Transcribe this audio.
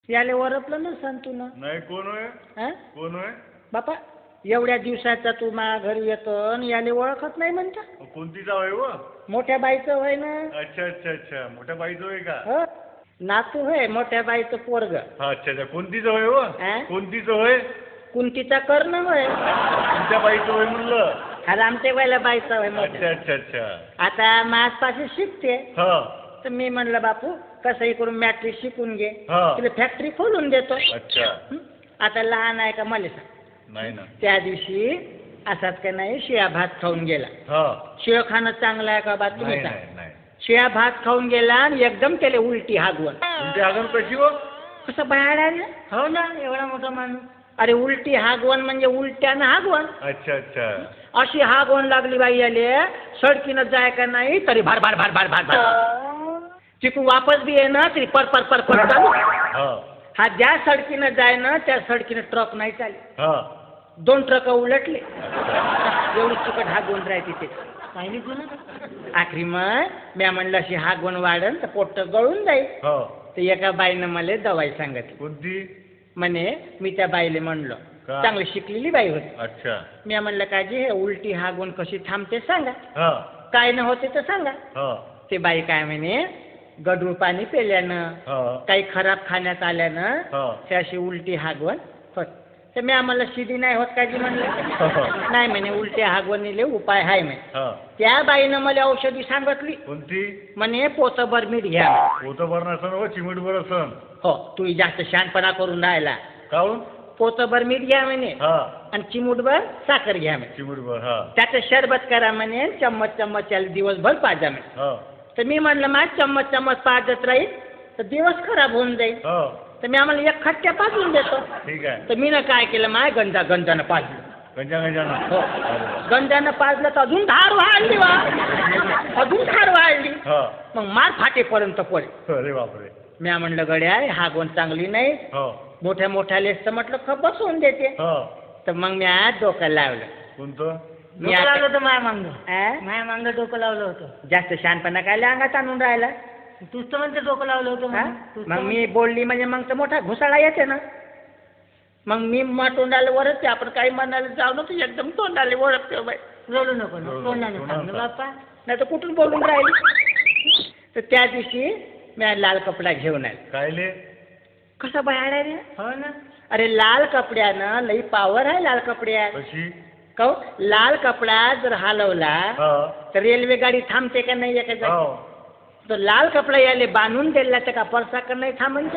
याले ओरपलं ना सांग ना. नाही कोण होय? हा कोण होय? बापा एवढ्या दिवसाचा तू माझ्या घरी येतो आणि याले ओळखत नाही म्हणता. कोणती जाव आहे व? मोठ्या बाईचं होय ना. अच्छा अच्छा अच्छा मोठ्या बाईचं होय का? हो नातू होय मोठ्या बाईचं पोरग. हा अच्छा अच्छा कोणतीच होय व? हा? कोणतीच होय? कुंतीचा कर्ण होय. तुमच्या बाईचं होय म्हणलं. हा रामटेकवाल्या बाईचं होय अच्छा मोठ्या. अच्छा अच्छा आता माझपाशी शिकते हा तर मी म्हणलं बापू कसंही करून मॅट्रिक शिकून घे हा. तिला फॅक्टरी खोलून देतो. अच्छा हं? आता लहान आहे का मला सांग. नाही ना. त्या दिवशी असाच का नाही शिळा भात खाऊन गेला. हा शिळ खाणं चांगलं आहे का बा तुम्ही नाही सांग. नाही नाही. शिळा भात खाऊन गेला आणि एकदम त्याला उलटी हागवण. तुमची आगन कशी हो? कसं बाहेर आलं. हो ना एवढा मोठा माणूस. अरे उलटी हागवण म्हणजे उलट्यानं हागवण. अच्छा अच्छा अशी हागवण लागली बाई आले सडकीनं जाय का नाही तरी भार भार भार भार भार भार तिकून वापस बी ये ना तरी पर पर पर पर चालू. हा हा ज्या सडकीनं जाय ना त्या सडकीनं ट्रक नाही चालली. हा 2 ट्रक उलटले. एवढी चिकट हागवण राहते ते पाहिली तुला. आखरी मग म्या म्हणलं अशी हागवण वाढन तर पोट गळून जाईल. हा तर एका बाईनं मला दवाई सांगितली. कोणती? म्हणे मी त्या बाईले म्हणलो का? चांगली शिकलेली बाई होती. अच्छा मी म्हणलं काजी हे उलटी हागवण कशी थांबते सांगा. हा काय न होते तर सांगा. हा ते बाई काय म्हणे गढूळ पाणी पेल्यानं हा काही खराब खाण्यात आल्यानं हा ते अशी उलटी हागवण होत. तर मी आम्हाला शिदी नाही होत काजी म्हणलं. नाही म्हणे उलट्या हागवणीले उपाय आहे म्हणे. हा त्या बाईनं मला औषधी सांगितली. कोणती? म्हणे पोतभर मीठ घ्या. पोतभर नसन हो चिमीटभर असन. हो तू जास्त शहाणपणा करून राहिला. काहून? पोतभर मीठ घ्या म्हणे हा आणि चिमूटभर साखर घ्या म्हणे. चिमीटभर हा त्याचं शरबत करा म्हणे चम्मच चम्मच याला दिवसभर पाजा म्हणे. हा तर मी म्हणलं माझ चम्मच चम्मच पाजत राहील तर दिवस खराब होऊन जाईल. हा तर मी आम्हाला एक खट्ट्या पाजून देतो. ठीक आहे. तर मी ना काय केलं माय गंजानं पाजलं. गंजा गंजानं हो गंजानं पाजलं तर अजून धार वाढली वा अजून धार वाढली. हा मग मार फाटेपर्यंत पडे. अरे बापरे. मी म्हणलं गड्या हागवण चांगली नाही हो मोठ्या मोठ्या लेस तर म्हटलं खप बसवून देते. हो तर मग मी आज डोकं लावलं. कोणतं? मी आता- लावलं होतं माया मागं. आ? माया मागं डोकं लावलं होतं. जास्त शहाणपणा काय अंगात आणून राहिला. तूच तर म्हणते डोकं लावलं होतं हा? म्हणून. तूच तर मग म्हणते. मी बोलली म्हणजे मग तर मोठा घुसाळा येते ना. मग मी तोंडाला वरच आपण काही म्हणायला जाऊ ना तू एकदम तोंडाला ओळखतो बाई. रडू नको ना. रडू नको. तोंडाने तोंडाने सांग ना सांग. बाप्पा. नाही तर कुठून बोलून राहिली. तर त्या दिवशी मी लाल कपडा घेऊन आले. कायले? कसा बाहेर रे. हो ना. अरे लाल कपड्यानं लई पावर आहे लाल कपड्यात. कशी? का लाल कपडा जर हलवला हा तर रेल्वे गाडी थांबते का नाही एका जागी. हो तर लाल कपडा याले बांधून दिला तर का परसाकर नाही थांबन.